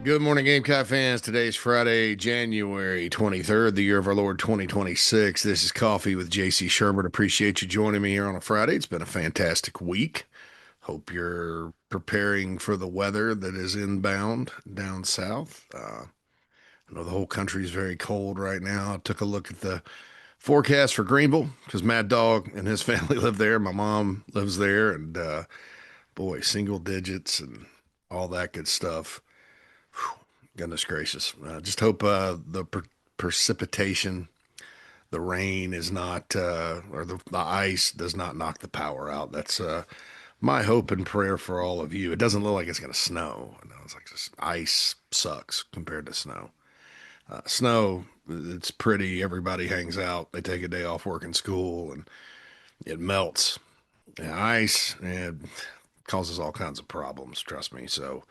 Good morning, Gamecock fans. Today's Friday, January 23rd, the year of our Lord 2026. This is Coffee with JC Shurburtt. Appreciate you joining me here on a Friday. It's been a fantastic week. Hope you're preparing for the weather that is inbound down south. I know the whole country is very cold right now. I took a look at the forecast for Greenville because Mad Dog and his family live there. My mom lives there, and boy, single digits and all that good stuff. Goodness gracious. Just hope the precipitation, the rain is not, or the ice does not knock the power out. That's my hope and prayer for all of you. It doesn't look like it's going to snow. You know, it's like just ice sucks compared to snow. Snow, it's pretty. Everybody hangs out. They take a day off work and school, and it melts. And ice, it causes all kinds of problems, trust me. So,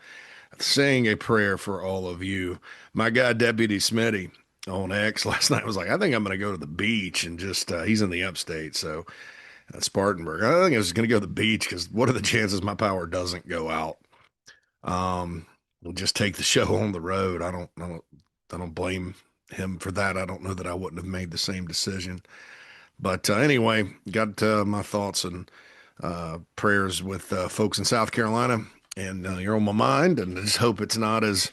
saying a prayer for all of you. My guy, Deputy Smitty on X last night was like, I think I'm going to go to the beach and just, he's in the upstate. So, Spartanburg. I think I was going to go to the beach because what are the chances my power doesn't go out? We'll just take the show on the road. I don't blame him for that. I don't know that I wouldn't have made the same decision. But anyway, got my thoughts and prayers with folks in South Carolina, and you're on my mind. And I just hope it's not as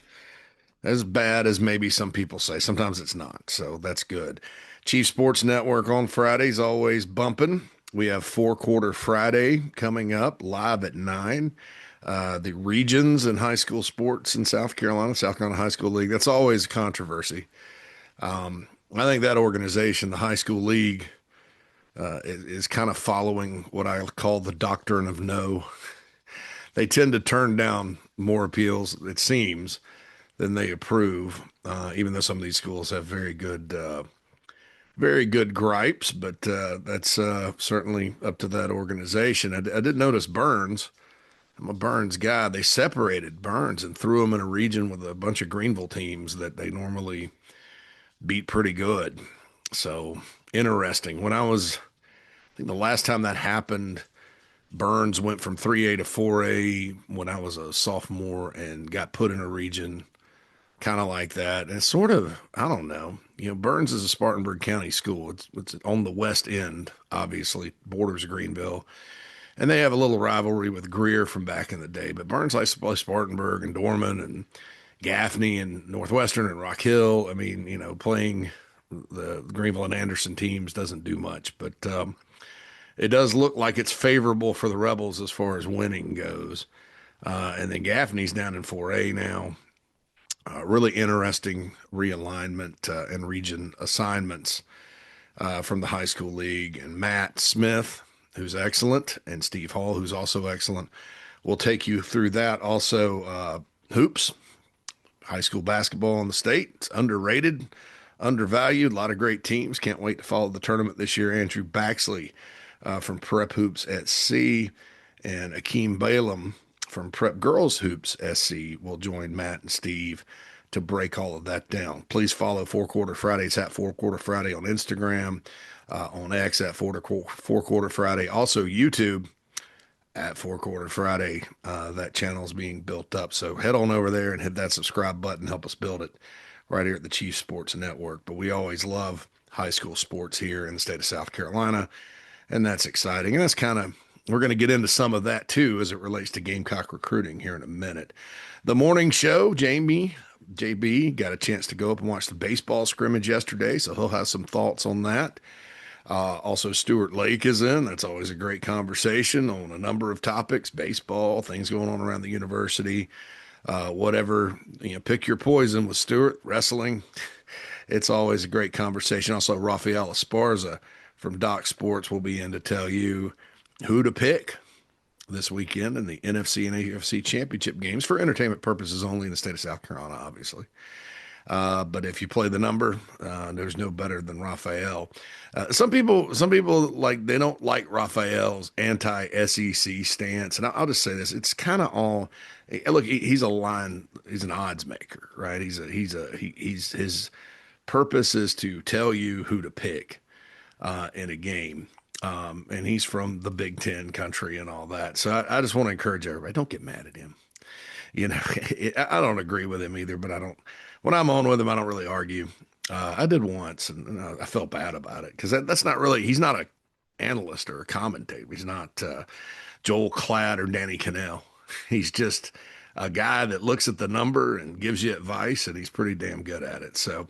bad as maybe some people say. Sometimes it's not, so that's good. Chief Sports Network on Fridays always bumping. We have Four Quarter Friday coming up live at 9. The regions and high school sports in South Carolina, South Carolina High School League. That's always a controversy. I think that organization, the High School League, is kind of following what I call the doctrine of no. They tend to turn down more appeals, it seems, than they approve. Even though some of these schools have very good gripes, but that's certainly up to that organization. I did notice Burns. I'm a Burns guy. They separated Burns and threw him in a region with a bunch of Greenville teams that they normally beat pretty good. So interesting. I think the last time that happened, Burns went from 3A to 4A when I was a sophomore and got put in a region kind of like that. And it's sort of, I don't know. Burns is a Spartanburg County school. It's on the west end, obviously, borders Greenville. And they have a little rivalry with Greer from back in the day. But Burns likes to play Spartanburg and Dorman and Gaffney and Northwestern and Rock Hill. I mean, playing the Greenville and Anderson teams doesn't do much. But it does look like it's favorable for the Rebels as far as winning goes. And then Gaffney's down in 4A now. Really interesting realignment and region assignments from the high school league. And Matt Smith, who's excellent, and Steve Hall, who's also excellent, will take you through that. Also, hoops, high school basketball in the state. It's underrated, undervalued. A lot of great teams. Can't wait to follow the tournament this year. Andrew Baxley from Prep Hoops at Sea, and Akeem Balaam from Prep Girls Hoops SC will join Matt and Steve to break all of that down. Please follow Four Quarter Friday. It's at Four Quarter Friday on Instagram, on X at Four Quarter Friday. Also YouTube at Four Quarter Friday. That channel is being built up. So head on over there and hit that subscribe button. Help us build it right here at the Chief Sports Network. But we always love high school sports here in the state of South Carolina, and that's exciting. And that's we're going to get into some of that too as it relates to Gamecock recruiting here in a minute. The morning show, JB got a chance to go up and watch the baseball scrimmage yesterday, so he'll have some thoughts on that. Also, Stuart Lake is in. That's always a great conversation on a number of topics, baseball, things going on around the university, whatever, pick your poison with Stuart, wrestling. It's always a great conversation. Also, Rafael Esparza from Doc Sports will be in to tell you who to pick this weekend in the NFC and AFC championship games for entertainment purposes only in the state of South Carolina, obviously. But if you play the number, there's no better than Raphael. Some people like they don't like Raphael's anti-SEC stance, and I'll just say this: it's kind of all. Look, he's an odds maker, right? His purpose is to tell you who to pick in a game. And he's from the Big Ten country and all that. So I just want to encourage everybody, don't get mad at him. I don't agree with him either, but I don't, when I'm on with him, I don't really argue. I did once, and I felt bad about it because that's not really, he's not a analyst or a commentator. He's not Joel Klatt or Danny Cannell. He's just a guy that looks at the number and gives you advice, and he's pretty damn good at it. So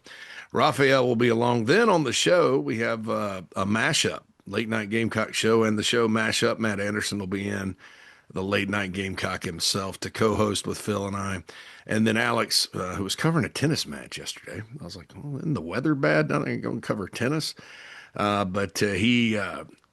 Raphael will be along. Then on the show, we have a mashup, late night Gamecock show and the show mashup. Matt Anderson will be in, the late night Gamecock himself, to co-host with Phil and I. And then Alex, who was covering a tennis match yesterday. I was like, oh, isn't the weather bad? Now they're going to cover tennis. But he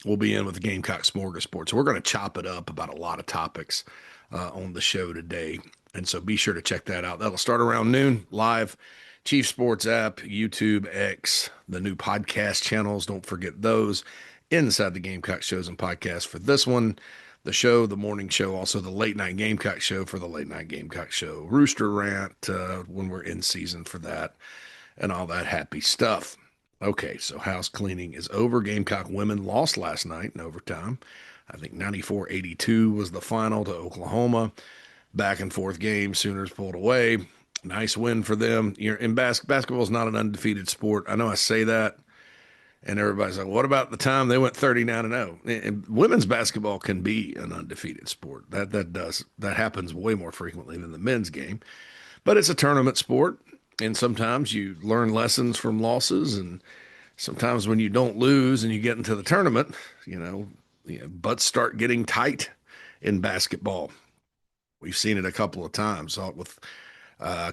will be in with the Gamecock Smorgasbord. So we're going to chop it up about a lot of topics on the show today. And so be sure to check that out. That'll start around noon live. Chief Sports app, YouTube, X, the new podcast channels. Don't forget those inside the Gamecock shows and podcasts for this one. The show, the morning show, also the late night Gamecock show for the late night Gamecock show. Rooster Rant when we're in season for that and all that happy stuff. Okay, so house cleaning is over. Gamecock women lost last night in overtime. I think 94-82 was the final to Oklahoma. Back and forth game. Sooners pulled away. Nice win for them. Basketball is not an undefeated sport. I know I say that, and everybody's like, "What about the time they went 39-0?" And women's basketball can be an undefeated sport. That happens way more frequently than the men's game. But it's a tournament sport, and sometimes you learn lessons from losses, and sometimes when you don't lose and you get into the tournament, butts start getting tight in basketball. We've seen it a couple of times. Saw it with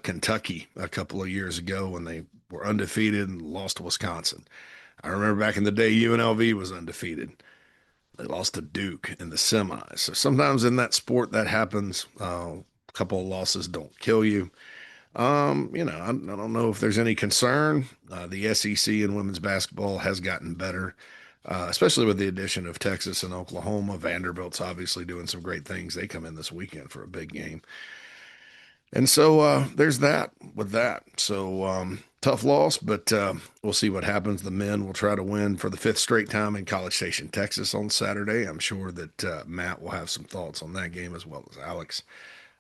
Kentucky a couple of years ago when they were undefeated and lost to Wisconsin. I remember back in the day, UNLV was undefeated. They lost to Duke in the semis. So sometimes in that sport that happens. A couple of losses don't kill you. I don't know if there's any concern. The SEC in women's basketball has gotten better, especially with the addition of Texas and Oklahoma. Vanderbilt's obviously doing some great things. They come in this weekend for a big game. And so there's that with that. So tough loss, but we'll see what happens. The men will try to win for the fifth straight time in College Station, Texas on Saturday. I'm sure that Matt will have some thoughts on that game as well as Alex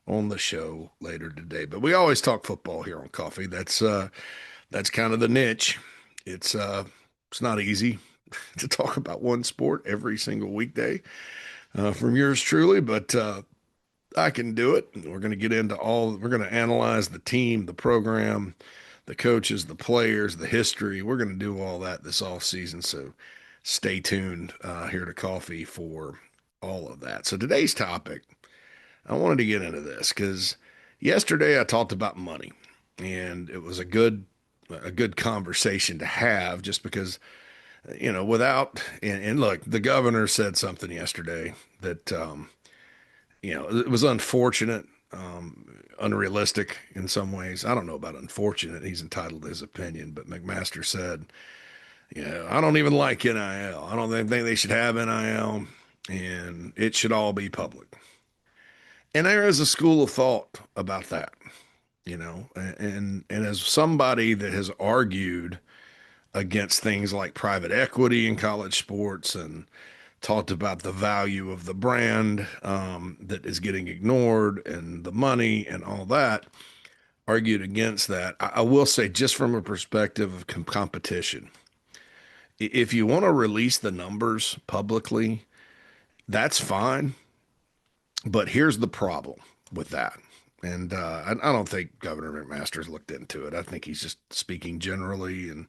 on the show later today. But we always talk football here on Coffee. That's kind of the niche. It's not easy to talk about one sport every single weekday from yours truly, but I can do it. We're going to get into we're going to analyze the team, the program, the coaches, the players, the history. We're going to do all that this off season. So stay tuned here to Coffee for all of that. So today's topic, I wanted to get into this because yesterday I talked about money, and it was a good conversation to have just because, without, and look, the governor said something yesterday that, it was unfortunate, unrealistic in some ways. I don't know about unfortunate. He's entitled to his opinion, but McMaster said, I don't even like NIL. I don't think they should have NIL, and it should all be public. And there is a school of thought about that, and as somebody that has argued against things like private equity in college sports and talked about the value of the brand that is getting ignored and the money and all that, argued against that. I will say, just from a perspective of competition, if you want to release the numbers publicly, that's fine. But here's the problem with that. And I don't think Governor McMaster's looked into it. I think he's just speaking generally. And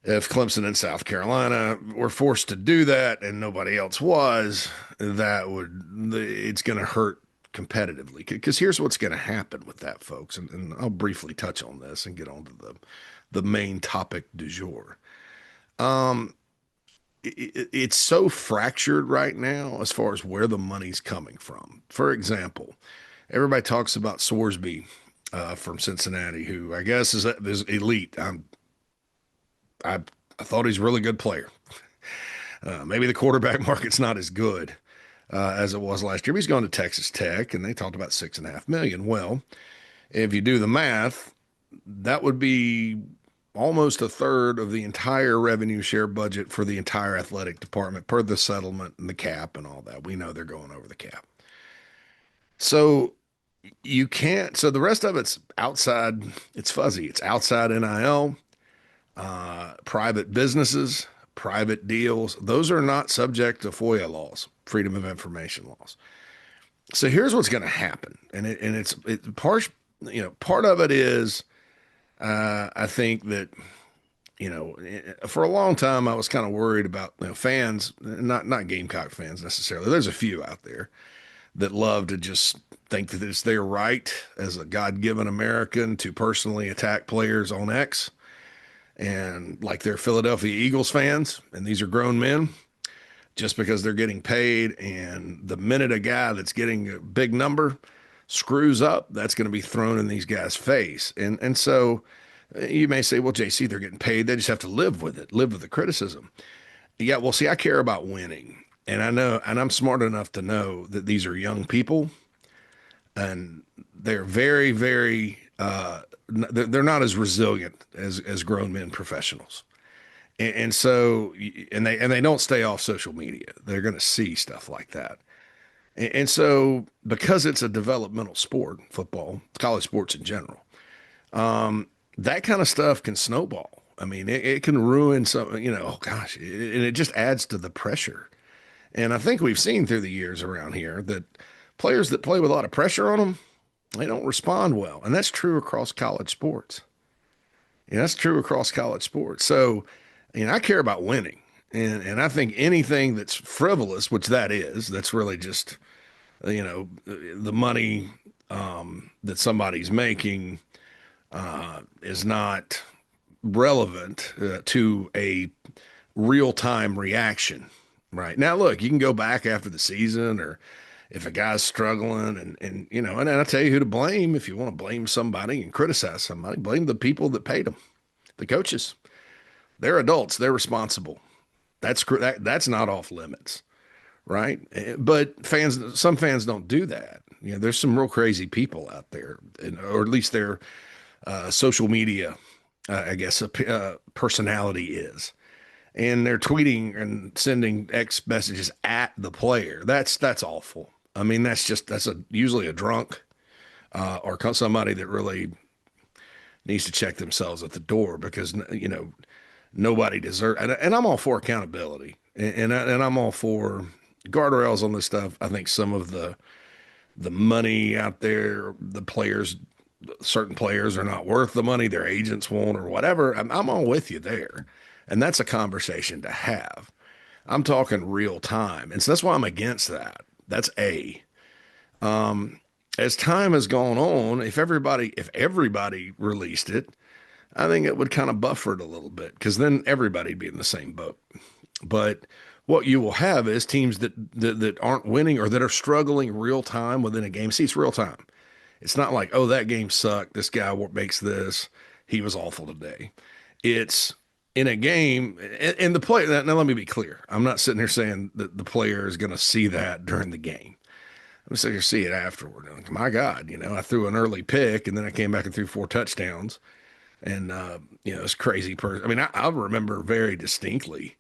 if Clemson and South Carolina were forced to do that and nobody else was, it's going to hurt competitively. Because here's what's going to happen with that, folks. And I'll briefly touch on this and get on to the main topic du jour. It's so fractured right now as far as where the money's coming from. For example, everybody talks about Sorsby from Cincinnati, who I guess is elite. I thought he's a really good player. Maybe the quarterback market's not as good as it was last year. But he's going to Texas Tech, and they talked about $6.5 million. Well, if you do the math, that would be almost a third of the entire revenue share budget for the entire athletic department per the settlement and the cap and all that. We know they're going over the cap. So You can't. So the rest of it's outside. It's fuzzy. It's outside NIL, private businesses, private deals. Those are not subject to FOIA laws, Freedom of Information laws. So here's what's going to happen, and it's part. Part of it is I think that for a long time I was kind of worried about fans, not Gamecock fans necessarily. There's a few out there that love to just think that it's their right as a God-given American to personally attack players on X, and like they're Philadelphia Eagles fans, and these are grown men just because they're getting paid. And the minute a guy that's getting a big number screws up, that's going to be thrown in these guys' face. And so you may say, well, JC, they're getting paid. They just have to live with it, live with the criticism. Yeah, well, see, I care about winning. And I know, and I'm smart enough to know that these are young people and they're very, very, they're not as resilient as grown men professionals. And so, and they don't stay off social media. They're going to see stuff like that. And so, because it's a developmental sport, football, college sports in general, that kind of stuff can snowball. I mean, it can ruin some, oh gosh, and it just adds to the pressure. And I think we've seen through the years around here that players that play with a lot of pressure on them, they don't respond well. And that's true across college sports. That's true across college sports. So, I care about winning. And I think anything that's frivolous, which that is, that's really just, the money that somebody's making is not relevant to a real time reaction. Right now, look, you can go back after the season, or if a guy's struggling, and I'll tell you who to blame. If you want to blame somebody and criticize somebody, blame the people that paid them, the coaches. They're adults. They're responsible. That's not off limits, right? But some fans don't do that. There's some real crazy people out there, or at least their social media, I guess, personality is, and they're tweeting and sending X messages at the player. That's awful. I mean, that's usually a drunk or somebody that really needs to check themselves at the door, because nobody deserves. And I'm all for accountability, and I'm all for guardrails on this stuff. I think some of the money out there, certain players are not worth the money their agents want or whatever. I'm all with you there. And that's a conversation to have. I'm talking real time. And so that's why I'm against that. That's A. As time has gone on, if everybody released it, I think it would kind of buffer it a little bit, because then everybody'd be in the same boat. But what you will have is teams that aren't winning or that are struggling real time within a game. See, it's real time. It's not like, oh, that game sucked. This guy makes this. He was awful today. It's in a game, and the player. Now, let me be clear. I'm not sitting here saying that the player is going to see that during the game. I'm sitting here see it afterward. Like, my God, I threw an early pick, and then I came back and threw 4 touchdowns, and it's crazy person. I mean, I remember very distinctly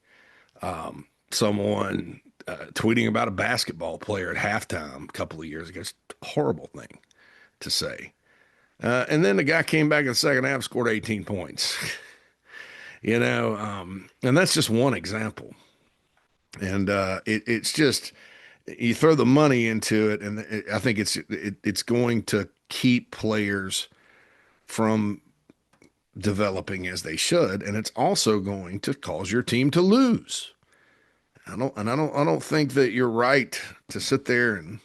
someone tweeting about a basketball player at halftime a couple of years ago. It's a horrible thing to say. And then the guy came back in the second half, scored 18 points. And that's just one example. And it's just, you throw the money into it, and I think it's going to keep players from developing as they should, and it's also going to cause your team to lose. I don't think that you're right to sit there and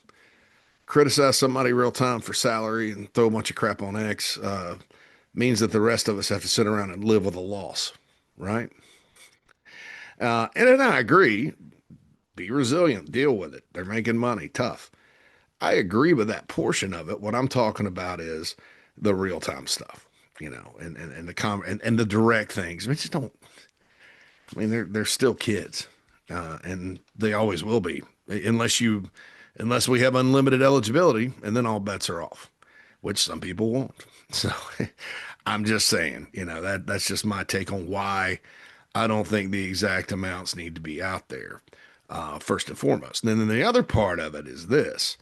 criticize somebody real time for salary and throw a bunch of crap on X. Means that the rest of us have to sit around and live with a loss, right? And then I agree. Be resilient, deal with it. They're making money, tough. I agree with that portion of it. What I'm talking about is the real time stuff, and the direct things. I mean, just don't. I mean, they're still kids, and they always will be, unless we have unlimited eligibility, and then all bets are off, which some people won't. So, I'm just saying, that's just my take on why I don't think the exact amounts need to be out there, first and foremost. And then the other part of it is this.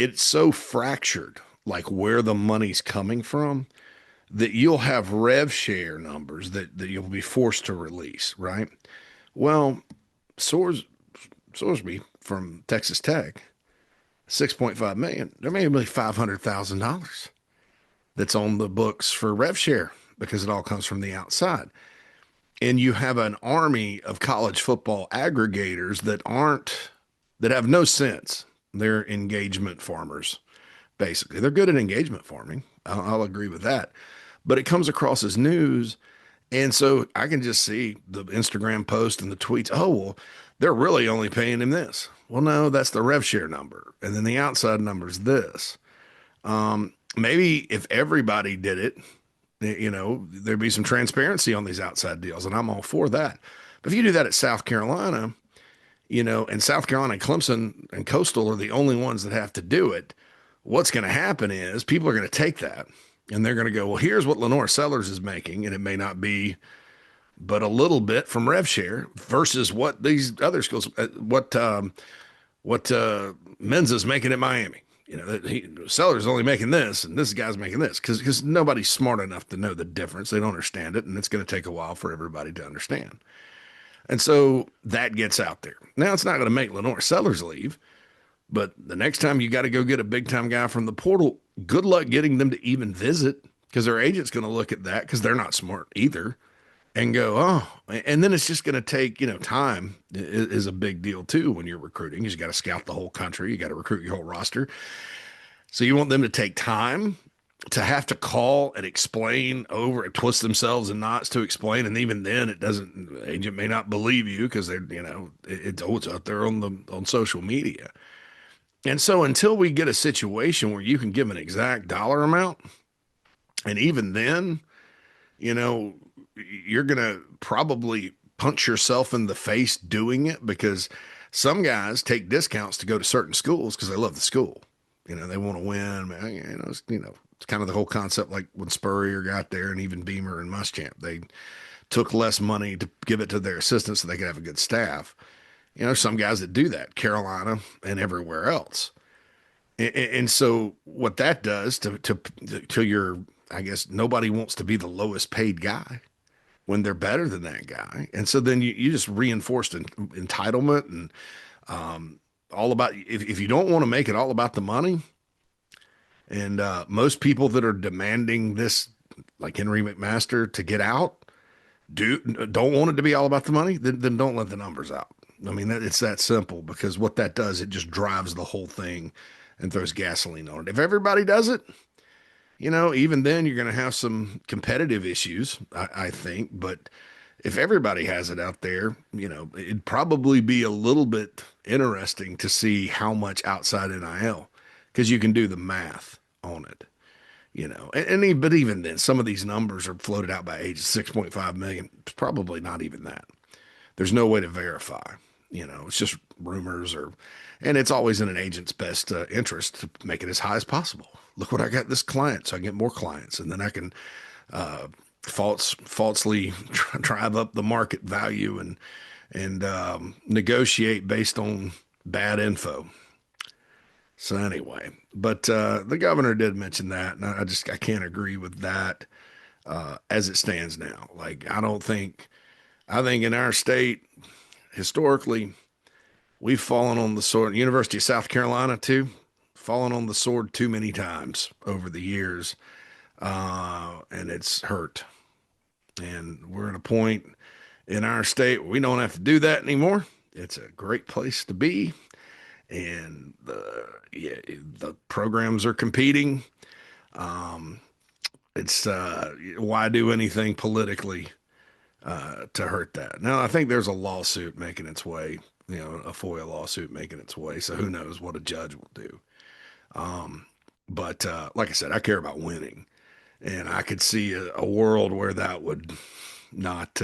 it's so fractured, like where the money's coming from, that you'll have rev share numbers that you'll be forced to release, right? Well, Soers, Sorsby from Texas Tech, 6.5 million, there may be $500,000 that's on the books for rev share because it all comes from the outside. And you have an army of college football aggregators that have no sense. They're engagement farmers, basically. They're good at engagement farming. I'll agree with that. But it comes across as news. And so I can just see the Instagram post and the tweets. Oh, well, they're really only paying him this. Well, no, that's the rev share number. And then the outside number is this. Maybe if everybody did it, there'd be some transparency on these outside deals, and I'm all for that. But if you do that at South Carolina, and South Carolina, Clemson, and Coastal are the only ones that have to do it, what's going to happen is people are going to take that and they're going to go, well, here's what Lenore Sellers is making, and it may not be but a little bit from rev share versus what these other schools, what Menza's making at Miami. Sellers is only making this, and this guy's making this because nobody's smart enough to know the difference. They don't understand it, and it's going to take a while for everybody to understand. And so that gets out there. Now it's not going to make Lenore Sellers leave, but the next time you got to go get a big time guy from the portal, good luck getting them to even visit because their agent's going to look at that because they're not smart either and go, oh, and then it's just going to take, time is a big deal too when you're recruiting. You got to scout the whole country. You got to recruit your whole roster. So you want them to take time to have to call and explain over and twist themselves in knots to explain. And even then the agent may not believe you because they're, it's out there on social media. And so until we get a situation where you can give an exact dollar amount, and even then, you're going to probably punch yourself in the face doing it because some guys take discounts to go to certain schools because they love the school. They want to win. Man, it's kind of the whole concept like when Spurrier got there and even Beamer and Muschamp. They took less money to give it to their assistants so they could have a good staff. Some guys that do that, Carolina and everywhere else. And so what that does to your, I guess nobody wants to be the lowest paid guy when they're better than that guy. And so then you just reinforced entitlement and all about, if you don't want to make it all about the money, and most people that are demanding this, like Henry McMaster, to get out, don't want it to be all about the money, then don't let the numbers out. I mean, it's that simple because what that does, it just drives the whole thing and throws gasoline on it. If everybody does it, even then you're going to have some competitive issues, I think. But if everybody has it out there, it'd probably be a little bit interesting to see how much outside NIL because you can do the math on it, but even then, some of these numbers are floated out by agents, 6.5 million. It's probably not even that. There's no way to verify. It's just rumors and it's always in an agent's best interest to make it as high as possible. Look what I got this client, so I get more clients, and then I can falsely drive up the market value and negotiate based on bad info. So anyway, but the governor did mention that, and I can't agree with that as it stands now. Like I think in our state historically we've fallen on the sword. University of South Carolina too, fallen on the sword too many times over the years, and it's hurt. And we're at a point in our state where we don't have to do that anymore. It's a great place to be, and the programs are competing. It's why do anything politically to hurt that? Now, I think there's a lawsuit making its way, a FOIA lawsuit making its way. So who knows what a judge will do. But like I said, I care about winning, and I could see a world where that would not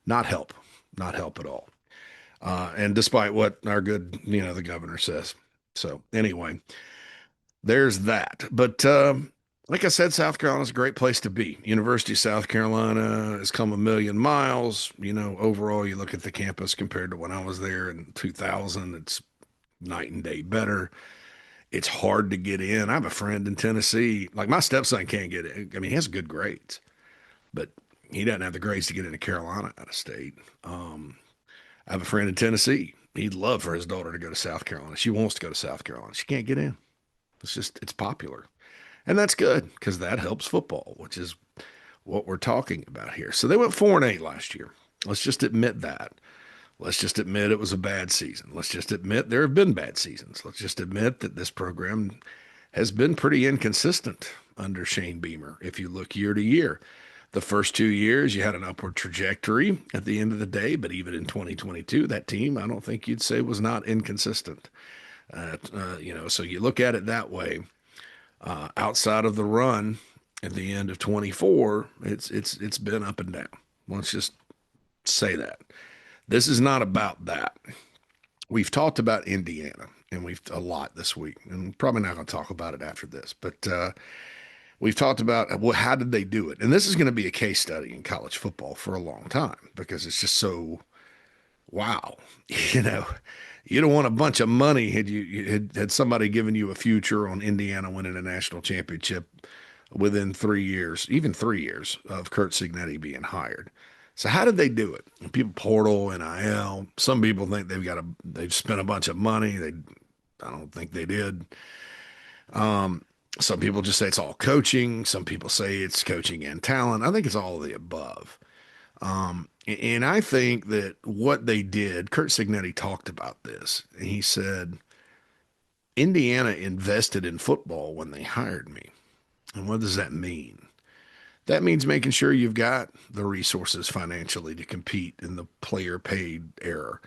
not help, not help at all. And despite what our good, the governor says. So anyway, there's that. But like I said, South Carolina's a great place to be. University of South Carolina has come a million miles. Overall, you look at the campus compared to when I was there in 2000, it's night and day better. It's hard to get in. I have a friend in Tennessee. Like my stepson can't get in. I mean, he has good grades, but he doesn't have the grades to get into Carolina out of state. Um, I have a friend in Tennessee. He'd love for his daughter to go to South Carolina. She wants to go to South Carolina. She can't get in. It's popular. And that's good because that helps football, which is what we're talking about here. So they went 4-8 last year. Let's just admit that. Let's just admit it was a bad season. Let's just admit there have been bad seasons. Let's just admit that this program has been pretty inconsistent under Shane Beamer. If you look year to year, the first 2 years, you had an upward trajectory at the end of the day, but even in 2022, that team, I don't think you'd say was not inconsistent. So you look at it that way. Outside of the run at the end of 24, it's been up and down. Let's just say that. This is not about that. We've talked about Indiana, and we've a lot this week, and probably not going to talk about it after this, but we've talked about well, how did they do it? And this is going to be a case study in college football for a long time because it's just so wow. You know, you don't want a bunch of money had somebody given you a future on Indiana winning a national championship within 3 years, even 3 years of Kurt Signetti being hired. So how did they do it? People portal, NIL. Some people think they've spent a bunch of money. I don't think they did. Some people just say it's all coaching. Some people say it's coaching and talent. I think it's all of the above. And I think that what they did, Kurt Signetti talked about this. And he said, Indiana invested in football when they hired me. And what does that mean? That means making sure you've got the resources financially to compete in the player paid era.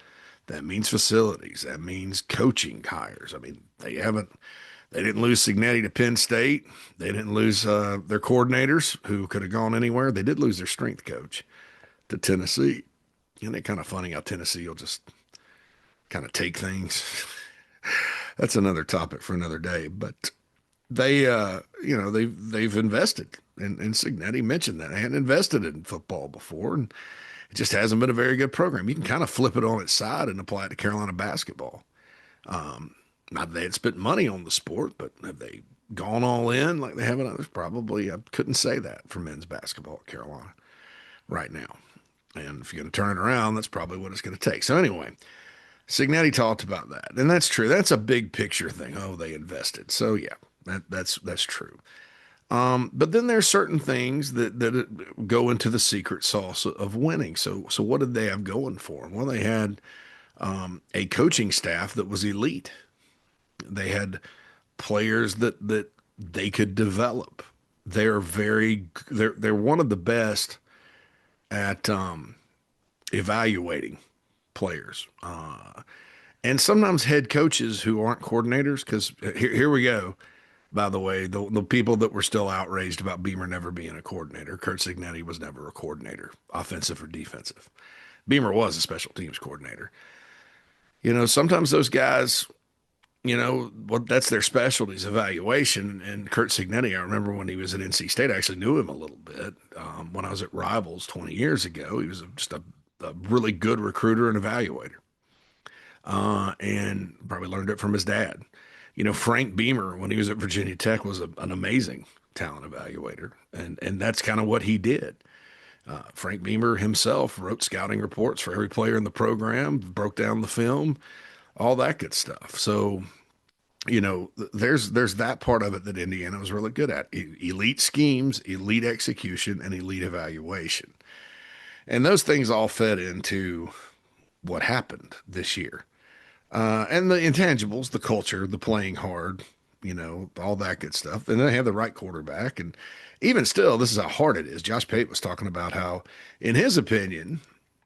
That means facilities. That means coaching hires. I mean, they didn't lose Signetti to Penn State. They didn't lose their coordinators who could have gone anywhere. They did lose their strength coach to Tennessee. Isn't it kind of funny how Tennessee will just kind of take things? That's another topic for another day. But they've invested, and Signetti mentioned that they hadn't invested in football before, and it just hasn't been a very good program. You can kind of flip it on its side and apply it to Carolina basketball. Not that they had spent money on the sport, but have they gone all in like they have in others? Probably. I couldn't say that for men's basketball at Carolina right now. And if you're going to turn it around, that's probably what it's going to take. So anyway, Signetti talked about that, and that's true. That's a big picture thing. Oh, they invested. So yeah, that's true. But then there's certain things that go into the secret sauce of winning. So what did they have going for them? Well, they had a coaching staff that was elite. They had players that they could develop. They're one of the best at evaluating players. And sometimes head coaches who aren't coordinators, because here we go. By the way, the people that were still outraged about Beamer never being a coordinator, Kurt Signetti was never a coordinator, offensive or defensive. Beamer was a special teams coordinator. Sometimes those guys, well, that's their specialties, evaluation. And Kurt Signetti, I remember when he was at NC State, I actually knew him a little bit. When I was at Rivals 20 years ago, he was just a really good recruiter and evaluator. And probably learned it from his dad. Frank Beamer, when he was at Virginia Tech, was an amazing talent evaluator. And that's kind of what he did. Frank Beamer himself wrote scouting reports for every player in the program, broke down the film, all that good stuff. So, there's that part of it that Indiana was really good at. Elite schemes, elite execution, and elite evaluation. And those things all fed into what happened this year. And the intangibles, the culture, the playing hard, all that good stuff. And they have the right quarterback. And even still, this is how hard it is. Josh Pate was talking about how, in his opinion,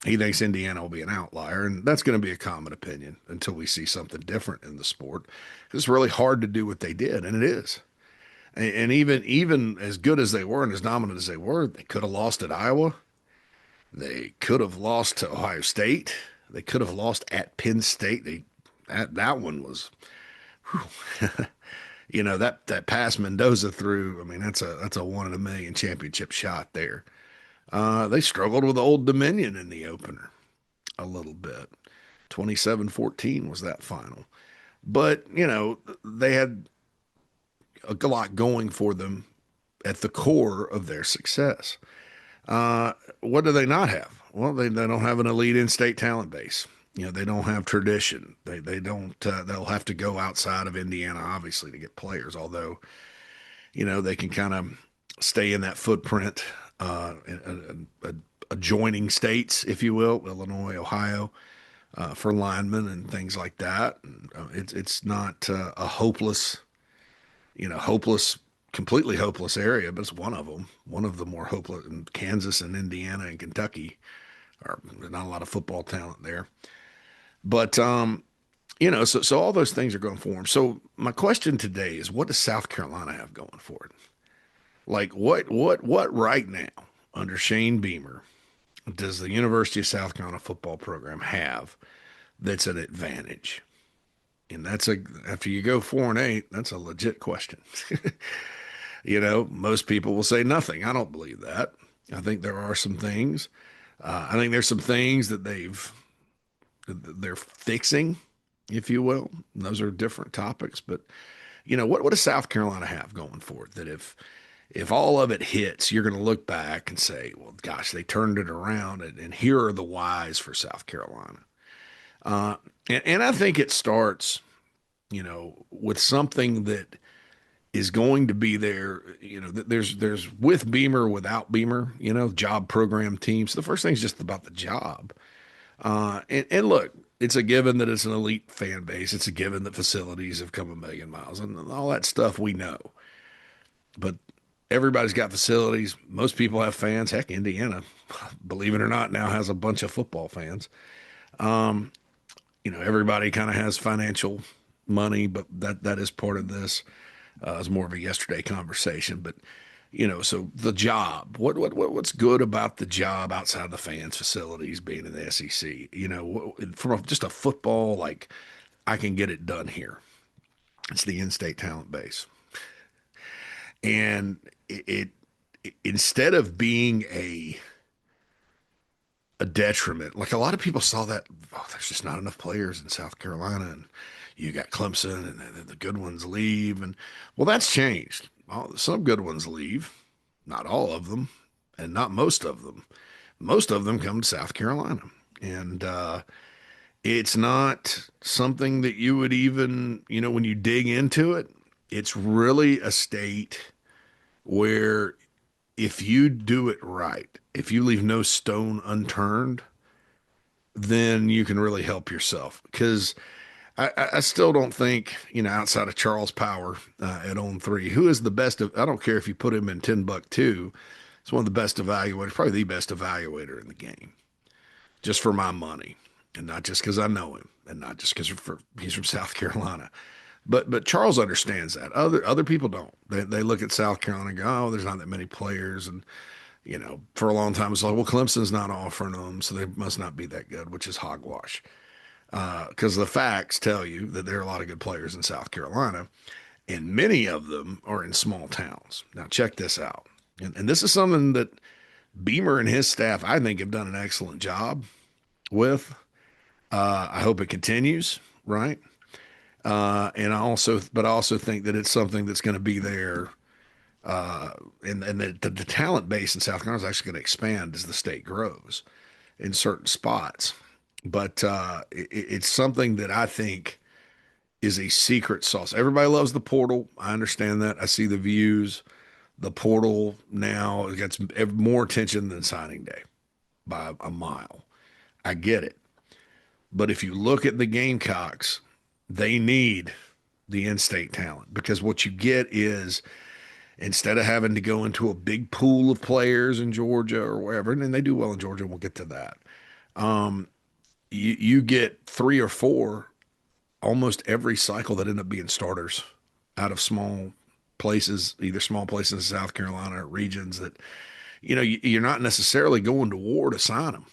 he thinks Indiana will be an outlier. And that's going to be a common opinion until we see something different in the sport. It's really hard to do what they did, and it is. And even as good as they were and as dominant as they were, they could have lost at Iowa. They could have lost to Ohio State. They could have lost at Penn State. That one was, that pass Mendoza threw. I mean, that's a 1 in a million championship shot there. They struggled with Old Dominion in the opener a little bit. 27-14 was that final. But, they had a lot going for them at the core of their success. What do they not have? Well, they don't have an elite in-state talent base. They don't have tradition. They don't. They'll have to go outside of Indiana, obviously, to get players. Although, they can kind of stay in that footprint, adjoining states, if you will, Illinois, Ohio, for linemen and things like that. And, it's not a hopeless, completely hopeless area, but it's one of them. One of the more hopeless. In Kansas and Indiana and Kentucky are not a lot of football talent there. But so all those things are going for them. So my question today is, what does South Carolina have going for it? Like what right now under Shane Beamer does the University of South Carolina football program have that's an advantage? And after you go 4-8, that's a legit question. Most people will say nothing. I don't believe that. I think there are some things. I think there's some things that they're fixing, if you will. And those are different topics. But what does South Carolina have going for it? That if all of it hits, you're going to look back and say, well, gosh, they turned it around, and here are the whys for South Carolina. And I think it starts, with something that is going to be there. There's with Beamer, without Beamer, job program teams. The first thing is just about the job. And look, it's a given that it's an elite fan base. It's a given that facilities have come a million miles and all that stuff we know. But everybody's got facilities. Most people have fans. Heck, Indiana, believe it or not, now has a bunch of football fans. Everybody kind of has financial money, but that is part of this. It's more of a yesterday conversation, but so the job, what's good about the job outside the fans' facilities being in the SEC? From just a football, like I can get it done here. It's the in-state talent base, and instead of being a detriment. Like a lot of people saw that, oh, there's just not enough players in South Carolina, and you got Clemson, and the good ones leave, and well, that's changed. Some good ones leave, not all of them, and not most of them. Most of them come to South Carolina, and it's not something that you would even, when you dig into it, it's really a state where if you do it right, if you leave no stone unturned, then you can really help yourself. Because I still don't think, outside of Charles Power at On 3, who is the best of, I don't care if you put him in 10 buck two, it's one of the best evaluators, probably the best evaluator in the game, just for my money. And not just because I know him, and not just because he's from South Carolina. But Charles understands that. Other people don't. They look at South Carolina and go, oh, there's not that many players. And, for a long time, it's like, well, Clemson's not offering them, so they must not be that good, which is hogwash. Because the facts tell you that there are a lot of good players in South Carolina, and many of them are in small towns. Now, check this out. And this is something that Beamer and his staff, I think, have done an excellent job with. I hope it continues, right? And I also think that it's something that's going to be there, and the talent base in South Carolina is actually going to expand as the state grows in certain spots. But it's something that I think is a secret sauce. Everybody loves the portal. I understand that. I see the views. The portal now gets more attention than signing day by a mile. I get it. But if you look at the Gamecocks, they need the in-state talent, because what you get is, instead of having to go into a big pool of players in Georgia or wherever, and they do well in Georgia, we'll get to that. You get three or four almost every cycle that end up being starters out of small places, either small places in South Carolina or regions that, you're not necessarily going to war to sign them.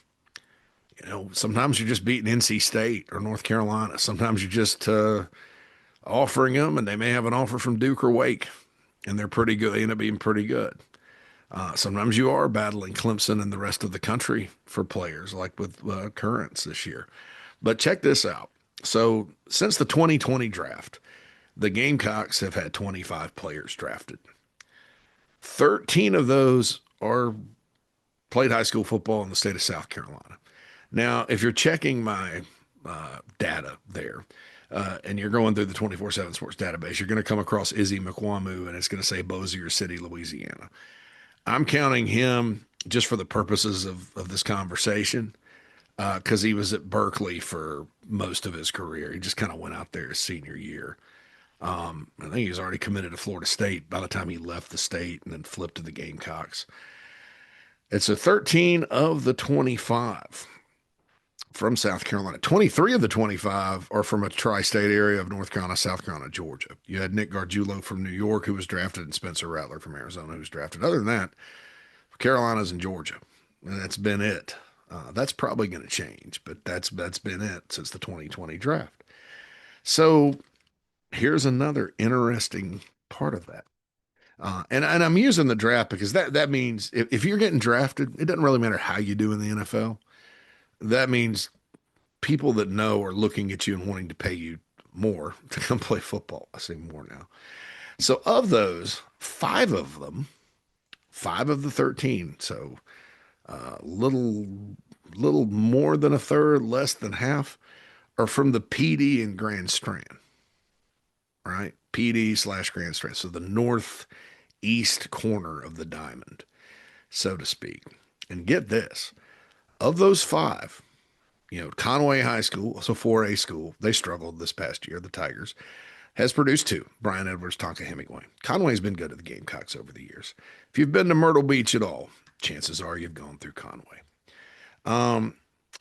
Sometimes you're just beating NC State or North Carolina. Sometimes you're just offering them, and they may have an offer from Duke or Wake, and they're pretty good. They end up being pretty good. Sometimes you are battling Clemson and the rest of the country for players, like with Currents this year. But check this out. So since the 2020 draft, the Gamecocks have had 25 players drafted. 13 of those are played high school football in the state of South Carolina. Now, if you're checking my data there, and you're going through the 24/7 sports database, you're going to come across Izzy McWamu, and it's going to say Bossier City, Louisiana. I'm counting him just for the purposes of this conversation because he was at Berkeley for most of his career. He just kind of went out there his senior year. I think he was already committed to Florida State by the time he left the state and then flipped to the Gamecocks. It's a 13 of the 25 from South Carolina. 23 of the 25 are from a tri-state area of North Carolina, South Carolina, Georgia. You had Nick Gargiulo from New York, who was drafted, and Spencer Rattler from Arizona, who was drafted. Other than that, Carolina's and Georgia, and that's been it. That's probably going to change, but that's been it since the 2020 draft. So here's another interesting part of that. And I'm using the draft because that means if you're getting drafted, it doesn't really matter how you do in the NFL. That means people that know are looking at you and wanting to pay you more to come play football. I say more now. So of those, five of the 13, so little more than a third, less than half, are from the PD and Grand Strand, right? PD/Grand Strand. So the northeast corner of the diamond, so to speak. And get this, of those five, Conway High School, so 4A school, they struggled this past year, the Tigers, has produced two, Brian Edwards, Tonka Hemingway. Conway's been good at the Gamecocks over the years. If you've been to Myrtle Beach at all, chances are you've gone through Conway.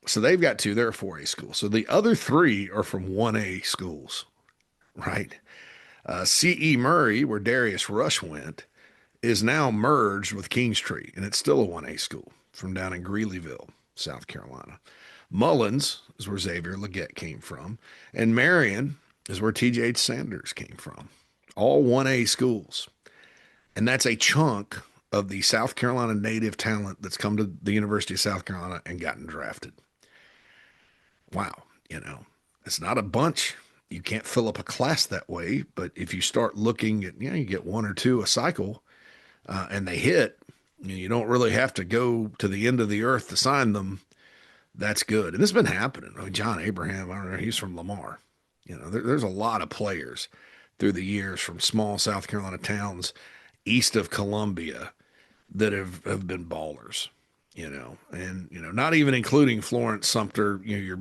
So they've got two, they're a 4A school. So the other three are from 1A schools, right? C.E. Murray, where Darius Rush went, is now merged with Kingstree, and it's still a 1A school from down in Greeleyville, South Carolina. Mullins is where Xavier Leggett came from, and Marion is where T.J. Sanders came from. All 1A schools. And that's a chunk of the South Carolina native talent that's come to the University of South Carolina and gotten drafted. Wow, it's not a bunch. You can't fill up a class that way, but if you start looking at, you get one or two a cycle, and they hit, you don't really have to go to the end of the earth to sign them. That's good. And this has been happening. I mean, John Abraham, I don't know, he's from Lamar. There's a lot of players through the years from small South Carolina towns east of Columbia that have been ballers, and, not even including Florence, Sumter, your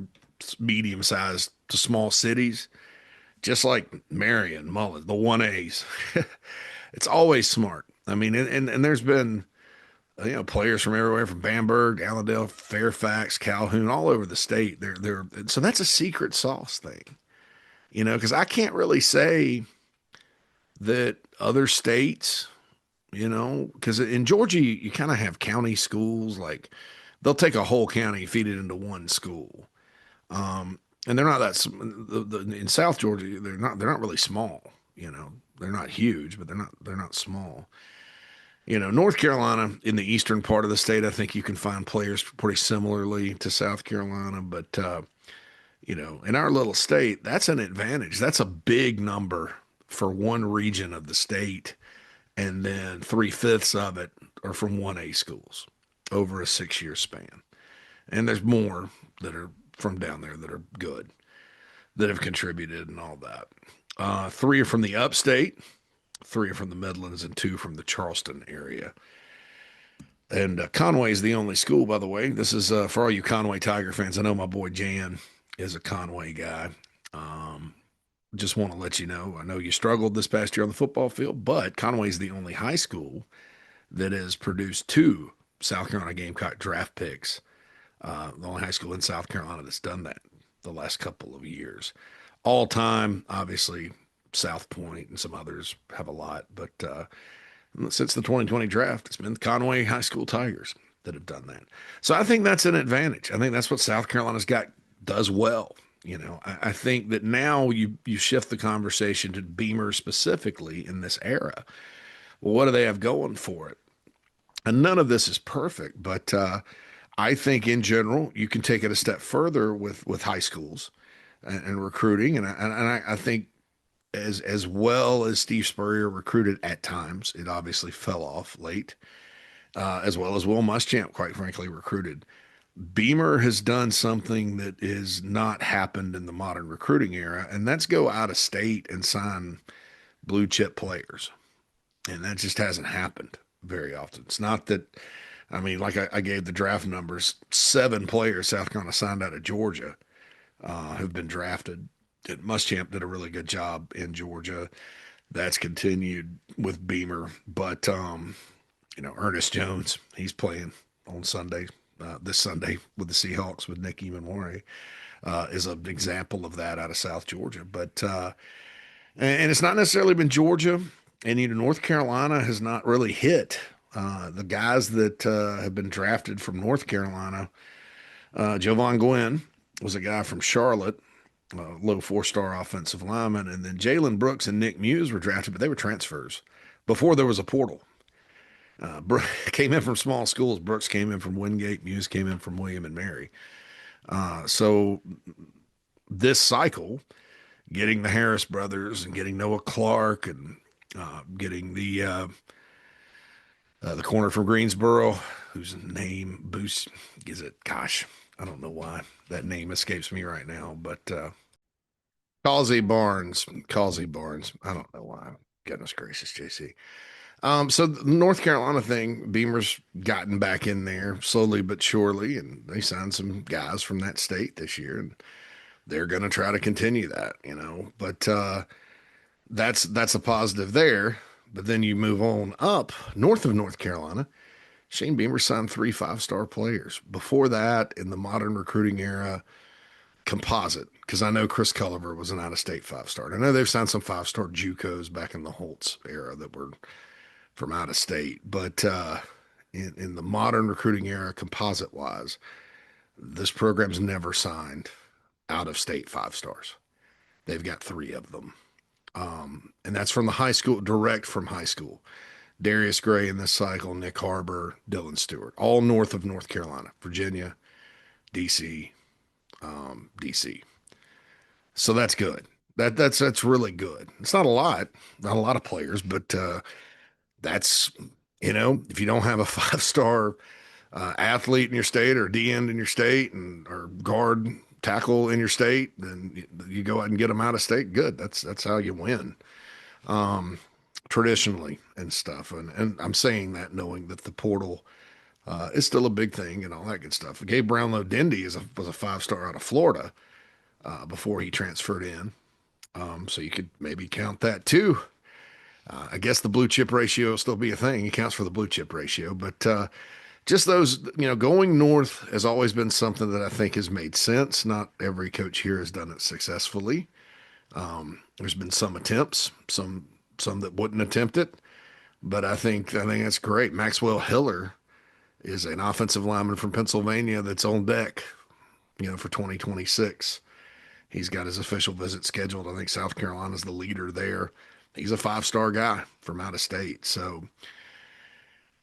medium sized to small cities, just like Marion, Mullen, the 1As. It's always smart. I mean, and there's been, players from everywhere, from Bamberg, Allendale, Fairfax, Calhoun, all over the state. So that's a secret sauce thing, because I can't really say that other states, because in Georgia, you kind of have county schools. Like they'll take a whole county, feed it into one school. And they're not in South Georgia, they're not really small, they're not huge, but they're not small. North Carolina in the eastern part of the state, I think you can find players pretty similarly to South Carolina, but in our little state, that's an advantage. That's a big number for one region of the state, and then 3/5 of it are from 1A schools over a 6-year span. And there's more that are from down there that are good, that have contributed and all that. 3 are from the upstate, 3 are from the Midlands, and 2 from the Charleston area. And Conway is the only school, by the way. This is for all you Conway Tiger fans. I know my boy Jan is a Conway guy. Just want to let you know, I know you struggled this past year on the football field, but Conway is the only high school that has produced 2 South Carolina Gamecock draft picks. The only high school in South Carolina that's done that the last couple of years. All time, obviously, South Point and some others have a lot, but since the 2020 draft, it's been the Conway High School Tigers that have done that. So I think that's an advantage. I think that's what South Carolina's does well. I think that now you shift the conversation to Beamer specifically in this era. Well, what do they have going for it? And none of this is perfect, but I think in general, you can take it a step further with high schools. and recruiting, and I think as well as Steve Spurrier recruited at times, it obviously fell off late, as well as Will Muschamp, quite frankly, recruited. Beamer has done something that has not happened in the modern recruiting era, and that's go out of state and sign blue chip players. And that just hasn't happened very often. It's not that, I mean, like I gave the draft numbers, 7 players South Carolina signed out of Georgia have been drafted. And Muschamp did a really good job in Georgia. That's continued with Beamer, but Ernest Jones, he's playing on Sunday, this Sunday with the Seahawks with Nick Emmanwori, is an example of that out of South Georgia. But and it's not necessarily been Georgia, and North Carolina has not really hit. The guys that have been drafted from North Carolina, Jovan Gwynn was a guy from Charlotte, low 4-star offensive lineman, and then Jalen Brooks and Nick Muse were drafted, but they were transfers before there was a portal. Came in from small schools. Brooks came in from Wingate. Muse came in from William and Mary. So this cycle, getting the Harris brothers and getting Noah Clark and getting the corner from Greensboro, whose name Boost is it? Gosh, I don't know why that name escapes me right now, but Causey Barnes, Causey Barnes. I don't know why. Goodness gracious, JC. So the North Carolina thing, Beamer's gotten back in there slowly but surely, and they signed some guys from that state this year, and they're going to try to continue that. But that's a positive there. But then you move on up north of North Carolina. Shane Beamer signed 3 5-star players. Before that, in the modern recruiting era, composite, because I know Chris Culliver was an out-of-state 5-star. I know they've signed some 5-star JUCOs back in the Holtz era that were from out of state. But in the modern recruiting era, composite wise, this program's never signed out of state 5-stars. They've got 3 of them. And that's from the high school, direct from high school. Darius Gray in this cycle, Nick Harbor, Dylan Stewart, all north of North Carolina, Virginia, DC, DC. So that's good. That's really good. It's not a lot, not a lot of players, but that's if you don't have a 5-star athlete in your state or D end in your state and or guard tackle in your state, then you go out and get them out of state. Good. That's how you win. Traditionally and stuff. And I'm saying that knowing that the portal is still a big thing and all that good stuff. Gabe Brownlow Dindy was a 5-star out of Florida before he transferred in. So you could maybe count that too. I guess the blue chip ratio will still be a thing. He counts for the blue chip ratio, but just those, going north has always been something that I think has made sense. Not every coach here has done it successfully. There's been some attempts, some that wouldn't attempt it, but I think that's great. Maxwell Hiller is an offensive lineman from Pennsylvania that's on deck, for 2026. He's got his official visit scheduled. I think South Carolina's the leader there. He's a 5-star guy from out of state. So,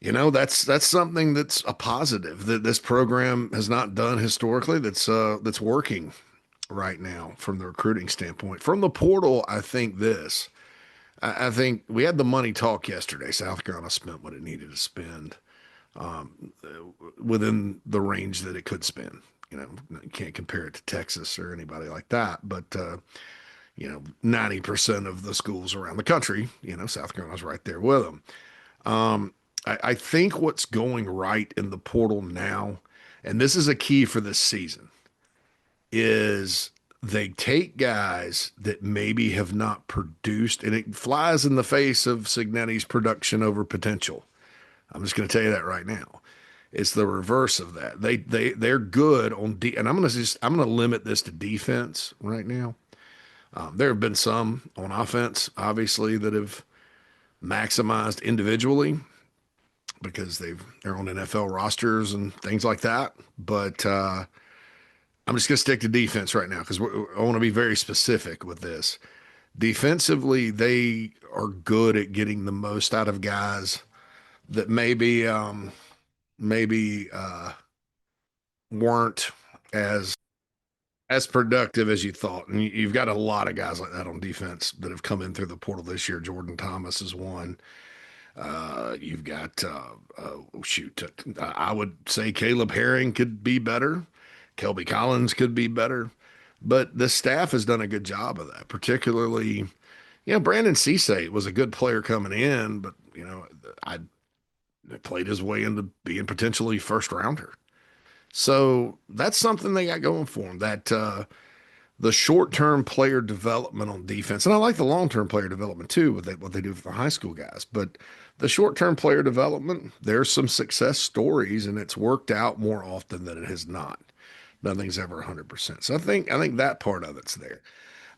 that's something that's a positive that this program has not done historically. That's working right now from the recruiting standpoint. From the portal, I think this. I think we had the money talk yesterday. South Carolina spent what it needed to spend within the range that it could spend. You can't compare it to Texas or anybody like that, but 90% of the schools around the country, South Carolina's right there with them. I think what's going right in the portal now, and this is a key for this season, is they take guys that maybe have not produced, and it flies in the face of Signetti's production over potential. I'm just going to tell you that right now. It's the reverse of that. They're good on and I'm going to limit this to defense right now. There have been some on offense, obviously, that have maximized individually because they're on NFL rosters and things like that. But I'm just going to stick to defense right now because I want to be very specific with this. Defensively, they are good at getting the most out of guys that maybe weren't as as productive as you thought. And you've got a lot of guys like that on defense that have come in through the portal this year. Jordan Thomas is one. You've got, shoot, I would say Caleb Herring could be better. Kelby Collins could be better. But the staff has done a good job of that, particularly, Brandon Cisse was a good player coming in, but, I played his way into being potentially first rounder. So that's something they got going for him. That the short-term player development on defense, and I like the long-term player development too, what they do for the high school guys. But the short-term player development, there's some success stories, and it's worked out more often than it has not. Nothing's ever 100%. So I think that part of it's there.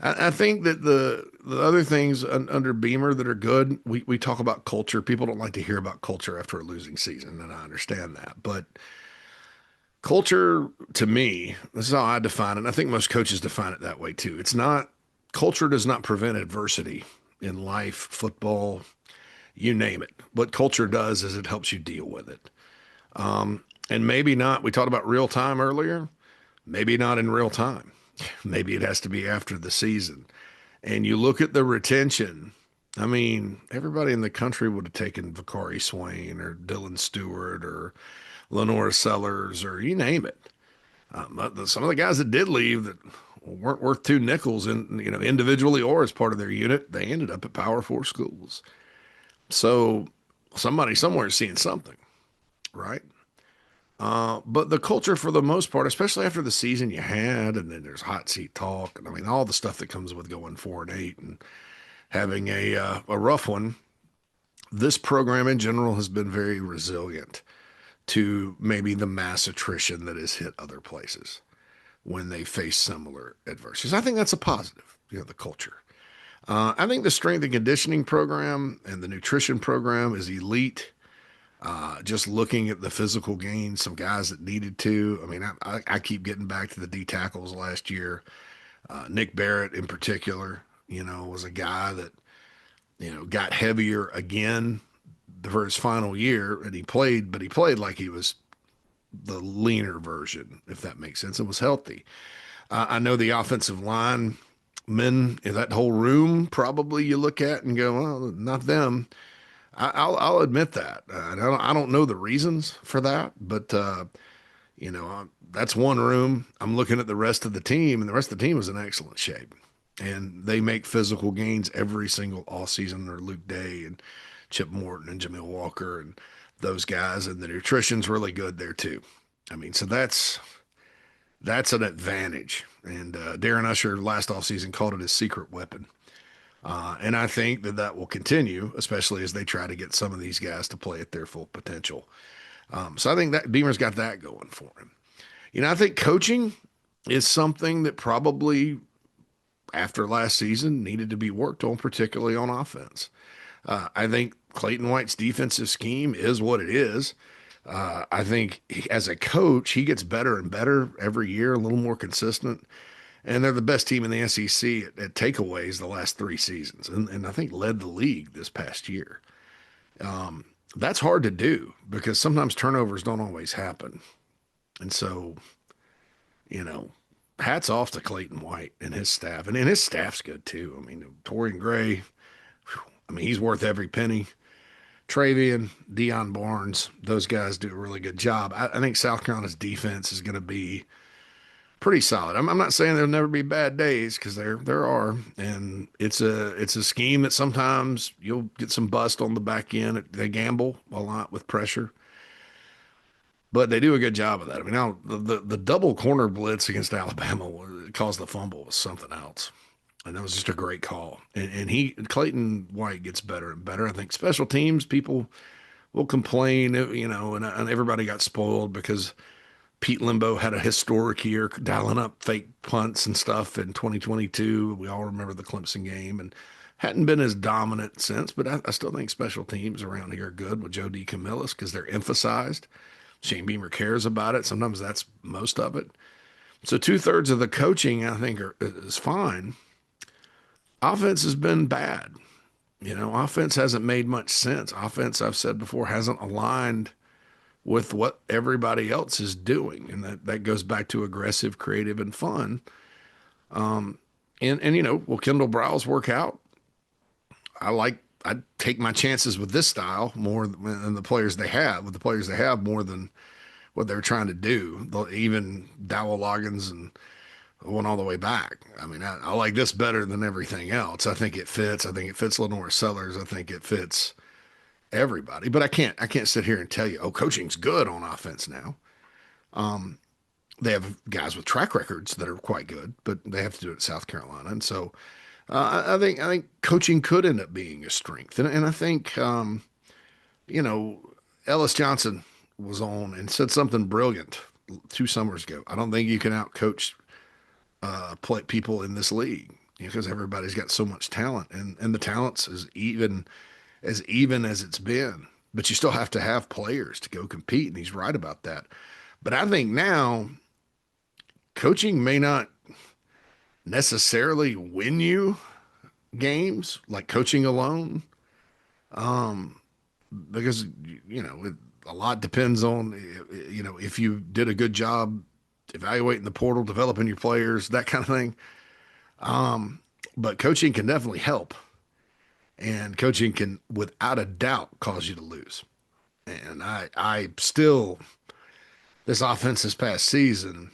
I think that the other things under Beamer that are good, we talk about culture. People don't like to hear about culture after a losing season, and I understand that. But culture, to me, this is how I define it. And I think most coaches define it that way too. It's not, culture does not prevent adversity in life, football, you name it. What culture does is it helps you deal with it. And maybe not, we talked about real time earlier, maybe not in real time. Maybe it has to be after the season. And you look at the retention. I mean, everybody in the country would have taken Vakari Swain or Dylan Stewart or Lenore Sellers or you name it. Some of the guys that did leave that weren't worth two nickels, in, individually or as part of their unit, they ended up at Power Four schools. So somebody somewhere is seeing something, right? But the culture, for the most part, especially after the season you had, and then there's hot seat talk, and I mean all the stuff that comes with going 4-8 and having a rough one. This program in general has been very resilient to maybe the mass attrition that has hit other places when they face similar adversities. I think that's a positive, the culture. I think the strength and conditioning program and the nutrition program is elite. Just looking at the physical gains, some guys that needed to. I mean, I keep getting back to the D tackles last year. Nick Barrett in particular, was a guy that, got heavier again for his final year, and he played, but he played like he was the leaner version, if that makes sense. It was healthy. I know the offensive line men in that whole room, probably you look at and go, well, not them. I'll admit that. I don't know the reasons for that, but that's one room. I'm looking at the rest of the team, and the rest of the team is in excellent shape, and they make physical gains every single off season. Or Luke Day and Chip Morton and Jamil Walker and those guys, and the nutrition's really good there too. I mean, so that's an advantage. And Darren Usher last offseason called it his secret weapon. And I think that will continue, especially as they try to get some of these guys to play at their full potential. So I think that Beamer's got that going for him. I think coaching is something that probably after last season needed to be worked on, particularly on offense. I think Clayton White's defensive scheme is what it is. I think as a coach, he gets better and better every year, a little more consistent. And they're the best team in the SEC at takeaways the last 3 seasons, and I think led the league this past year. That's hard to do because sometimes turnovers don't always happen. And so, hats off to Clayton White and his staff. And his staff's good too. I mean, Torian Gray, I mean, he's worth every penny. Travian, Deion Barnes, those guys do a really good job. I think South Carolina's defense is going to be pretty solid. I'm not saying there'll never be bad days, because there are, and it's a scheme that sometimes you'll get some bust on the back end. They gamble a lot with pressure, but they do a good job of that. I mean, now the double corner blitz against Alabama caused the fumble was something else, and that was just a great call. And Clayton White gets better and better. I think special teams people will complain, and everybody got spoiled because Pete Limbo had a historic year dialing up fake punts and stuff in 2022. We all remember the Clemson game, and hadn't been as dominant since, but I still think special teams around here are good with Joe D. Camillus because they're emphasized. Shane Beamer cares about it. Sometimes that's most of it. So 2/3 of the coaching, I think, is fine. Offense has been bad. Offense hasn't made much sense. Offense, I've said before, hasn't aligned with what everybody else is doing. And that goes back to aggressive, creative, and fun. And will Kendall Browse work out? I'd take my chances with this style more than the players they have, with the players they have more than what they're trying to do. Even Dowell Loggins and went all the way back. I mean, I like this better than everything else. I think it fits. I think it fits Lenore Sellers. I think it fits everybody. But I can't sit here and tell you, oh, coaching's good on offense now. They have guys with track records that are quite good, but they have to do it at South Carolina, and so I think coaching could end up being a strength, and I think you know Ellis Johnson was on and said something brilliant 2 summers ago. I don't think you can outcoach play people in this league because everybody's got so much talent, and the talent's as even as it's been. But you still have to have players to go compete, and he's right about that. But I think now coaching may not necessarily win you games like coaching alone, um, because a lot depends on if you did a good job evaluating the portal, developing your players, that kind of thing. But coaching can definitely help, and coaching can, without a doubt, cause you to lose. And I still, this offense this past season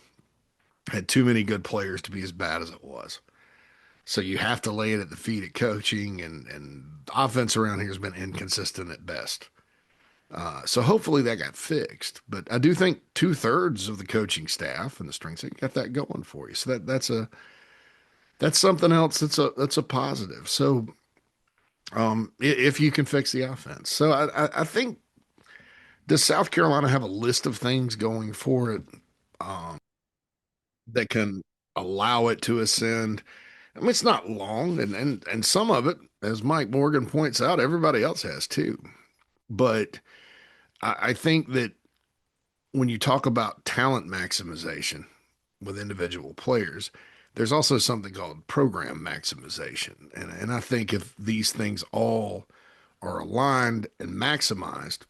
had too many good players to be as bad as it was. So you have to lay it at the feet of coaching, and the offense around here has been inconsistent at best. So hopefully that got fixed. But I do think 2/3 of the coaching staff and the strengths got that going for you. So that's something else. That's a positive. So if you can fix the offense, so I think, does South Carolina have a list of things going for it that can allow it to ascend? I mean, it's not long, and some of it, as Mike Morgan points out, everybody else has too. But I think that when you talk about talent maximization with individual players, there's also something called program maximization. And I think if these things all are aligned and maximized,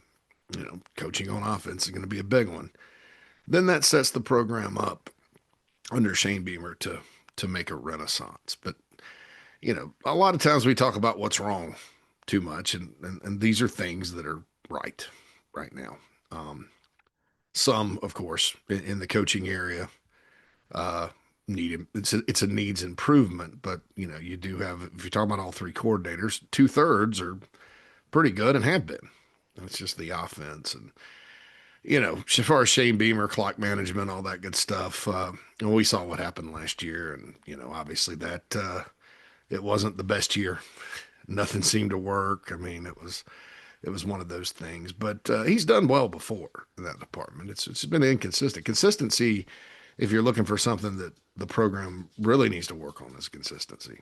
coaching on offense is going to be a big one. Then that sets the program up under Shane Beamer to make a renaissance. But a lot of times we talk about what's wrong too much, and these are things that are right now. Some, of course, in the coaching area, uh, need it's a needs improvement. But you do have, if you're talking about all three coordinators, 2/3 are pretty good and have been. It's just the offense, and as far as Shane Beamer, clock management, all that good stuff. And we saw what happened last year, and obviously that it wasn't the best year. Nothing seemed to work. I mean, it was one of those things. But he's done well before in that department. It's been inconsistent. Consistency, if you're looking for something that the program really needs to work on, is consistency.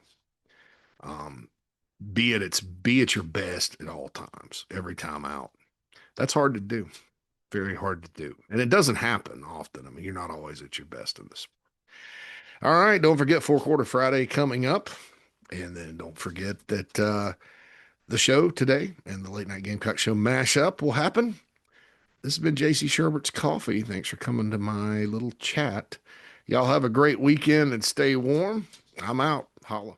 Um, be at your best at all times, every time out. That's hard to do. Very hard to do. And it doesn't happen often. I mean, you're not always at your best in this. All right. Don't forget Four Quarter Friday coming up. And then don't forget that the show today and the Late Night Gamecock Show mashup will happen. This has been JC Shurburtt's Coffee. Thanks for coming to my little chat. Y'all have a great weekend and stay warm. I'm out. Holla.